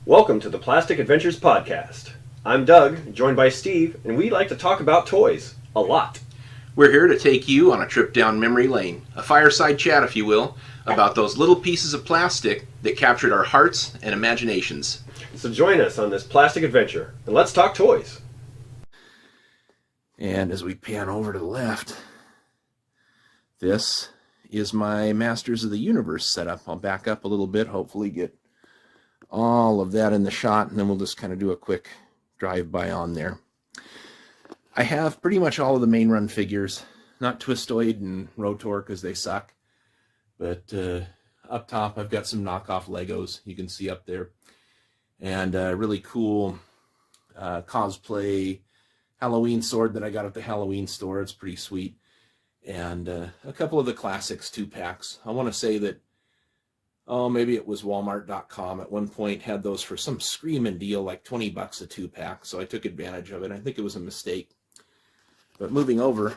Welcome to the Plastic Adventures Podcast. I'm Doug, joined by Steve, and we like to talk about toys. A lot. We're here to take you on a trip down memory lane, a fireside chat, if you will, about those little pieces of plastic that captured our hearts and imaginations. So join us on this plastic adventure, and let's talk toys. And as we pan over to the left, this is my Masters of the Universe setup. I'll back up a little bit, hopefully get all of that in the shot, and then we'll just kind of do a quick drive-by on there. I have pretty much all of the main run figures, not Twistoid and Rotor because they suck, but up top I've got some knockoff Legos you can see up there, and a really cool cosplay Halloween sword that I got at the Halloween store. It's pretty sweet. And a couple of the classics 2-packs. I want to say that, maybe it was Walmart.com at one point had those for some screaming deal, like $20 a 2-pack. So I took advantage of it. I think it was a mistake. But moving over,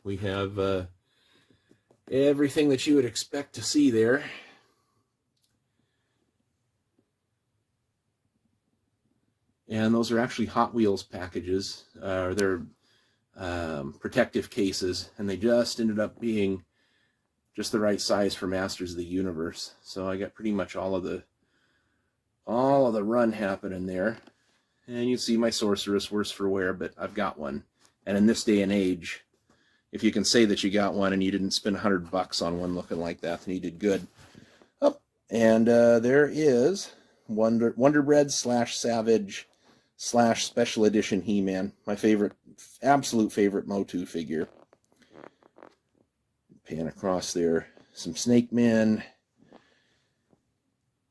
we have everything that you would expect to see there. And those are actually Hot Wheels packages. They're protective cases, and they just ended up being just the right size for Masters of the Universe. So I got pretty much all of the run happening there. And you see my Sorceress, worse for wear, but I've got one. And in this day and age, if you can say that you got one and you didn't spend $100 on one looking like that, then you did good. Oh, and there is Wonder Bread / Savage / Special Edition He-Man, my favorite, absolute favorite Motu figure. Pan across there, some Snake Men.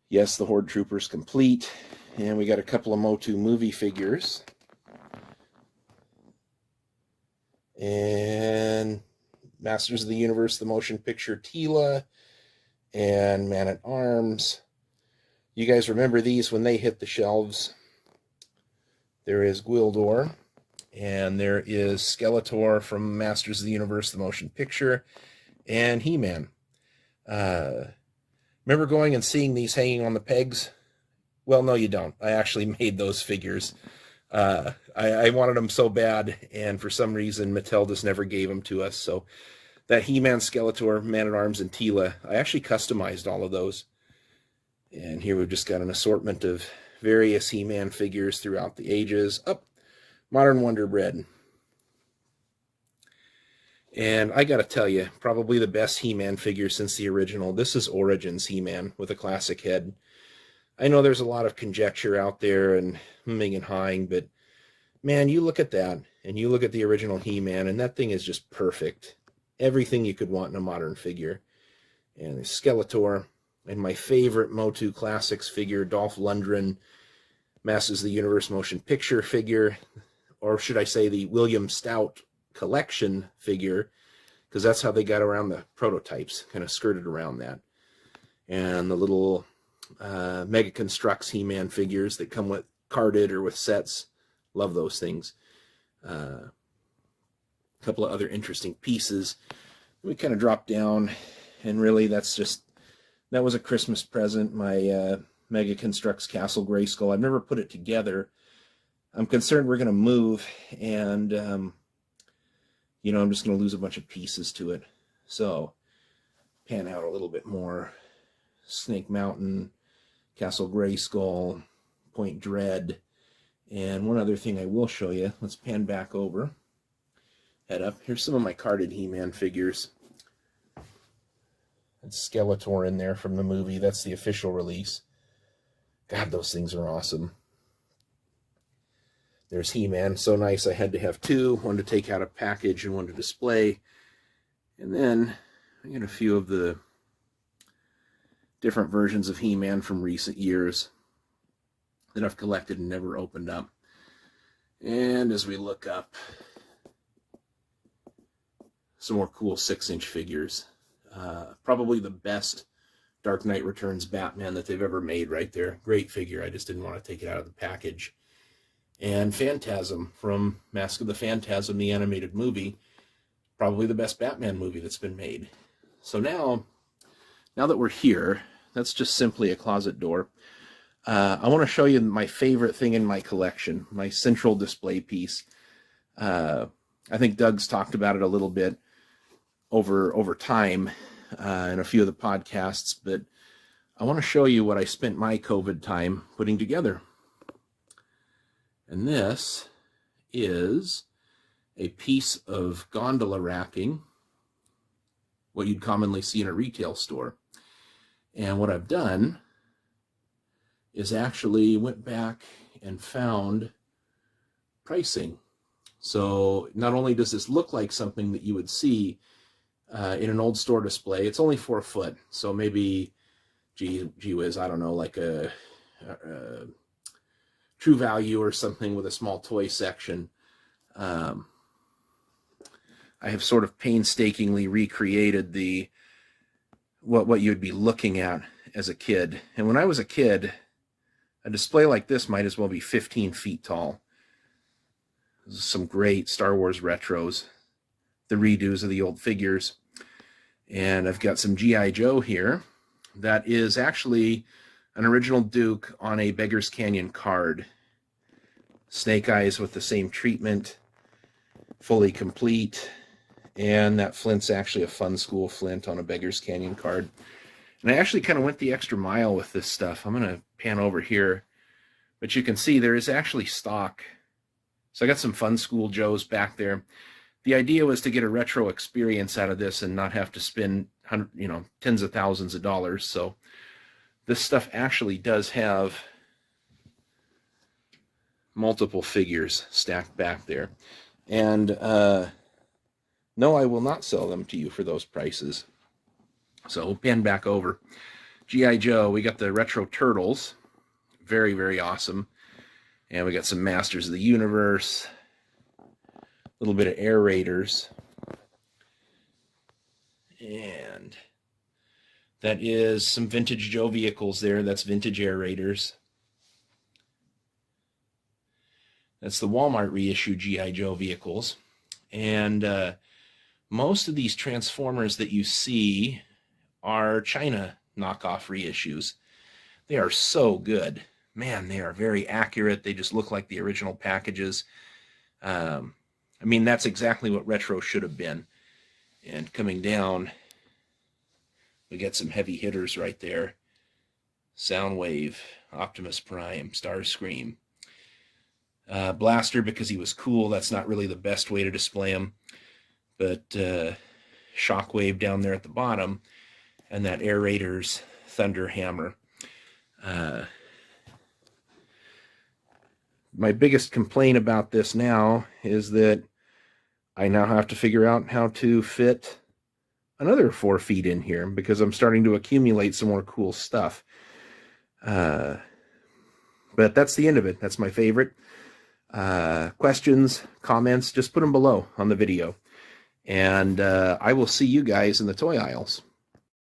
Yes, the Horde Trooper's complete, and we got a couple of Motu movie figures. And Masters of the Universe, the motion picture Teela, and Man-at-Arms. You guys remember these when they hit the shelves. There is Gwildor, and there is Skeletor from Masters of the Universe, the motion picture, and He-Man. Remember going and seeing these hanging on the pegs? Well, no, you don't. I actually made those figures. I wanted them so bad, and for some reason, Mattel just never gave them to us. So that He-Man, Skeletor, Man-at-Arms, and Teela, I actually customized all of those. And here we've just got an assortment of various He-Man figures throughout the ages. Modern Wonder Bread. And I gotta tell you, probably the best He-Man figure since the original. This is Origins He-Man with a classic head. I know there's a lot of conjecture out there and humming and hawing, but man, you look at that, and you look at the original He-Man, and that thing is just perfect. Everything you could want in a modern figure. And there's Skeletor, and my favorite Motu Classics figure, Dolph Lundgren, Masters of the Universe motion picture figure, or should I say the William Stout collection figure, because that's how they got around the prototypes, kind of skirted around that. And the little Mega Construx He-Man figures that come with carded or with sets. Love those things. A couple of other interesting pieces. We kind of drop down, and really that was a Christmas present. My Mega Construx Castle Grayskull. I've never put it together. I'm concerned we're going to move, and I'm just going to lose a bunch of pieces to it. So, pan out a little bit more. Snake Mountain, Castle Grayskull, Point Dread, and one other thing I will show you. Let's pan back over. Head up. Here's some of my carded He-Man figures. That's Skeletor in there from the movie. That's the official release. God, those things are awesome. There's He-Man. So nice I had to have two. One to take out a package and one to display. And then I got a few of the different versions of He-Man from recent years that I've collected and never opened up. And as we look up, some more cool 6-inch figures. Probably the best Dark Knight Returns Batman that they've ever made right there. Great figure. I just didn't want to take it out of the package. And Phantasm from Mask of the Phantasm, the animated movie. Probably the best Batman movie that's been made. So now that we're here, that's just simply a closet door. I want to show you my favorite thing in my collection, my central display piece. I think Doug's talked about it a little bit over time in a few of the podcasts, but I want to show you what I spent my COVID time putting together. And this is a piece of gondola racking, what you'd commonly see in a retail store. And what I've done is actually went back and found pricing. So not only does this look like something that you would see in an old store display, it's only 4 foot. So maybe, gee whiz, I don't know, like a True Value or something with a small toy section. I have sort of painstakingly recreated what you'd be looking at as a kid. And when I was a kid, a display like this might as well be 15 feet tall. Some great Star Wars retros, the redos of the old figures. And I've got some G.I. Joe here. That is actually an original Duke on a Beggar's Canyon card. Snake Eyes with the same treatment, fully complete. And that flint's actually a Fun School flint on a Beggar's Canyon card. And I actually kind of went the extra mile with this stuff. I'm going to pan over here. But you can see there is actually stock. So I got some Fun School Joes back there. The idea was to get a retro experience out of this and not have to spend tens of thousands of dollars. So this stuff actually does have multiple figures stacked back there. And no, I will not sell them to you for those prices. So we'll pan back over. G.I. Joe, we got the retro Turtles. Very, very awesome. And we got some Masters of the Universe. A little bit of Air Raiders. And that is some vintage Joe vehicles there. That's vintage Air Raiders. That's the Walmart reissue G.I. Joe vehicles. And most of these Transformers that you see are China knockoff reissues. They are so good. Man, they are very accurate. They just look like the original packages. I mean, that's exactly what retro should have been. And coming down, we get some heavy hitters right there. Soundwave, Optimus Prime, Starscream. Blaster, because he was cool. That's not really the best way to display him. But Shockwave down there at the bottom. And that Air Raiders Thunder Hammer. My biggest complaint about this now is that I now have to figure out how to fit another 4 feet in here because I'm starting to accumulate some more cool stuff. But that's the end of it. That's my favorite. Questions, comments, just put them below on the video. And I will see you guys in the toy aisles.